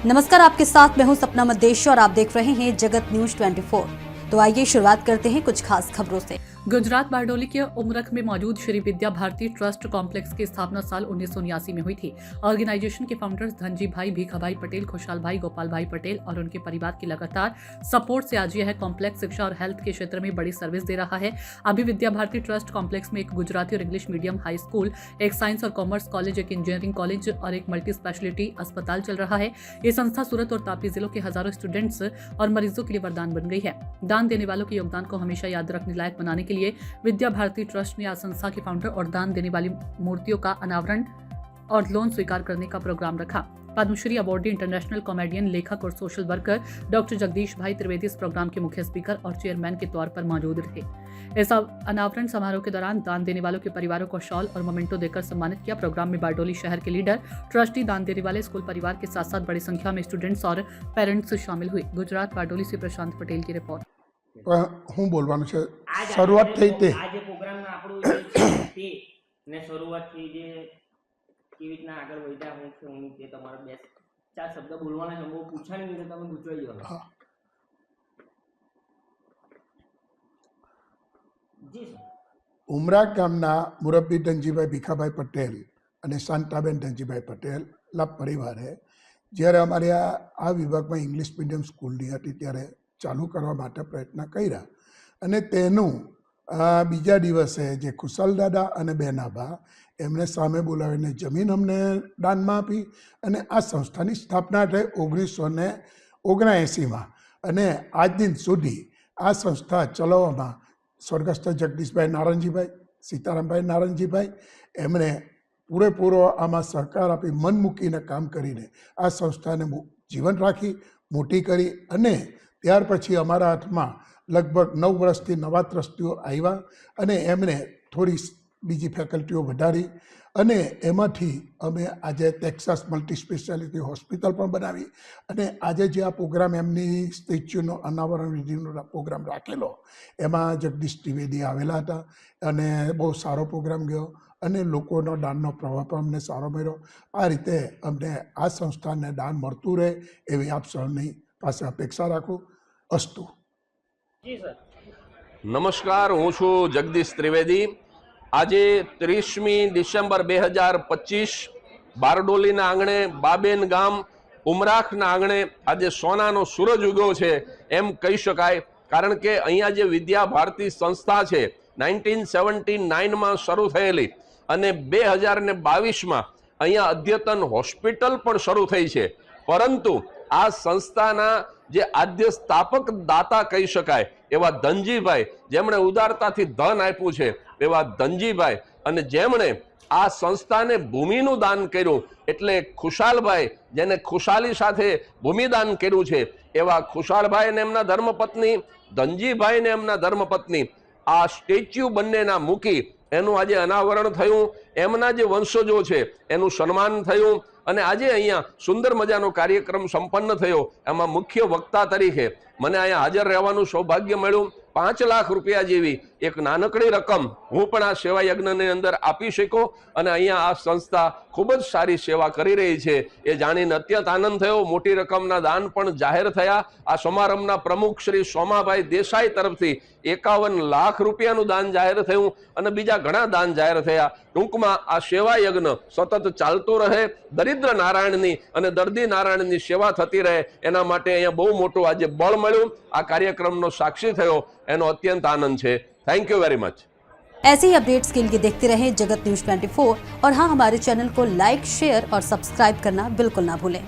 नमस्कार, आपके साथ मैं हूं सपना मदेशी और आप देख रहे हैं जगत न्यूज 24। तो आइए शुरुआत करते हैं कुछ खास खबरों से। गुजरात बारडोली के उमरख में मौजूद श्री विद्या भारती ट्रस्ट कॉम्प्लेक्स की स्थापना साल 1979 में हुई थी। ऑर्गेनाइजेशन के फाउंडर्स धनजी भाई, भीखा भाई पटेल, खुशहाल भाई, गोपाल भाई पटेल और उनके परिवार की लगातार सपोर्ट से आज यह कॉम्प्लेक्स शिक्षा और हेल्थ के क्षेत्र में बड़ी सर्विस दे रहा है। अभी विद्या भारती ट्रस्ट कॉम्प्लेक्स में एक गुजराती और इंग्लिश मीडियम हाई स्कूल, एक साइंस और कॉमर्स कॉलेज, एक इंजीनियरिंग कॉलेज और एक मल्टी स्पेशलिटी अस्पताल चल रहा है। ये संस्था सूरत और तापी जिलों के हजारों स्टूडेंट्स और मरीजों के लिए वरदान बन गई है। दान देने वालों के योगदान को हमेशा याद रखने लायक बनाने के लिए विद्या भारती ट्रस्ट ने आज संस्था के फाउंडर और दान देने वाली मूर्तियों का अनावरण और लोन स्वीकार करने का प्रोग्राम रखा। पद्मश्री अवार्डी इंटरनेशनल कॉमेडियन, लेखक और सोशल वर्कर डॉक्टर जगदीश भाई त्रिवेदी इस प्रोग्राम के मुख्य स्पीकर और चेयरमैन के तौर पर मौजूद रहे। इस अनावरण समारोह के दौरान दान देने वालों के परिवारों को शॉल और मोमेंटो देकर सम्मानित किया। प्रोग्राम में बारडोली शहर के लीडर, ट्रस्टी, दान देने वाले स्कूल परिवार के साथ साथ बड़ी संख्या में स्टूडेंट्स और पेरेंट्स शामिल हुए। गुजरात बारडोली से प्रशांत पटेल की रिपोर्ट। હું બોલવાનું છે શરૂઆત થઈ તે આજે પ્રોગ્રામમાં આપણું જે છે તે ને શરૂઆત થઈ જે કેવી રીતના આગળ વધ્યા હું તે તમારા બે ચાર શબ્દ બોલવાના છે બહુ પૂછાની નહીં તો તમે ગુચવાઈ જાવ। જી સર। ઉમરા ગામના મુરબ્બી ધનજીભાઈ ભીખાભાઈ પટેલ અને શાંતાબેન ધનજીભાઈ પટેલ લાભ પરિવારે જ્યારે અમારે આ વિભાગમાં ઇંગ્લિશ મીડિયમ સ્કૂલની હતી ત્યારે ચાલુ કરવા માટે પ્રયત્ન કર્યા અને તેનું બીજા દિવસે જે ખુશાલ દાદા અને બેનાબા એમણે સામે બોલાવીને જમીન અમને દાનમાં આપી અને આ સંસ્થાની સ્થાપના થઈ 1979માં અને આજ દિન સુધી આ સંસ્થા ચલાવવામાં સ્વર્ગસ્થ જગદીશભાઈ નારણજીભાઈ, સીતારામભાઈ નારણજીભાઈ એમણે પૂરેપૂરો આમાં સહકાર આપી મન મૂકીને કામ કરીને આ સંસ્થાને જીવન રાખી મોટી કરી અને ત્યાર પછી અમારા હાથમાં લગભગ 9 વર્ષથી નવા ટ્રસ્ટીઓ આવ્યા અને એમણે થોડી બીજી ફેકલ્ટીઓ વધારી અને એમાંથી અમે આજે ટેક્સાસ મલ્ટી સ્પેશિયાલિટી હોસ્પિટલ પણ બનાવી અને આજે જે આ પ્રોગ્રામ એમની સ્ટેચ્યુનો અનાવરણ વિધિનો પ્રોગ્રામ રાખેલો એમાં જગદીશ ત્રિવેદી આવેલા હતા અને બહુ સારો પ્રોગ્રામ ગયો અને લોકોનો દાનનો પ્રભાવ પણ અમને સારો મળ્યો। આ રીતે અમને આ સંસ્થાને દાન મળતું રહે એવી આપ સૌની પાસે અપેક્ષા રાખું। અસ્તુ। જી સર। નમસ્કાર, હું છું જગદીશ ત્રિવેદી। આજે 30મી ડિસેમ્બર 2025 બારડોલીના આંગણે, બાબેન ગામ ઉમરાખના આંગણે આજે સોનાનો સૂરજ ઉગ્યો છે એમ કહી શકાય। કારણ કે અહીંયા જે વિદ્યા ભારતી સંસ્થા છે 1979માં શરૂ થયેલી અને 2022માં અહીંયા અદ્યતન હોસ્પિટલ પણ શરૂ થઈ છે। પરંતુ આ સંસ્થાના જે આદ્ય સ્થાપક દાતા કહી શકાય એવા ધનજીભાઈ, જેમણે ઉદારતાથી ધન આપ્યું છે એવા ધનજીભાઈ અને જેમણે આ સંસ્થાને ભૂમિનું દાન કર્યું એટલે ખુશાલભાઈ, જેને ખુશાલી સાથે ભૂમિદાન કર્યું છે એવા ખુશાલભાઈ અને એમના ધર્મપત્ની, ધનજીભાઈ ને એમના ધર્મપત્ની આ સ્ટેચ્યુ બંનેના મૂકી એનું આજે અનાવરણ થયું। એમના જે વંશજો છે એનું સન્માન થયું અને આજે અહીંયા સુંદર મજાનો કાર્યક્રમ સંપન્ન થયો। એમાં મુખ્ય વક્તા તરીકે મને અહીંયા હાજર રહેવાનું સૌભાગ્ય મળ્યું। 5 લાખ રૂપિયા જેવી એક નાનકડી રકમ હું પણ આ સેવા યજ્ઞની અંદર આપી શક્યો અને અહીંયા આ સંસ્થા ખૂબ જ સારી સેવા કરી રહી છે એ જાણીને અત્યંત આનંદ થયો। મોટી રકમના દાન પણ જાહેર થયા। આ સમારંભના પ્રમુખ શ્રી સોમાભાઈ દેસાઈ તરફથી 51 લાખ રૂપિયાનું દાન જાહેર થયું અને બીજા ઘણા દાન જાહેર થયા। ટૂંકમાં આ સેવા યજ્ઞ સતત ચાલતો રહે, દરિદ્ર નારાયણની અને દર્દી નારાયણની સેવા થતી રહે એના માટે અહીંયા બહુ મોટું આજે બળ મળ્યું। આ કાર્યક્રમનો સાક્ષી થયો એનો અત્યંત આનંદ છે। Thank you very much. ऐसे ही अपडेट्स के लिए देखते रहें जगत न्यूज 24 और हाँ, हमारे चैनल को लाइक, शेयर और सब्सक्राइब करना बिल्कुल ना भूलें।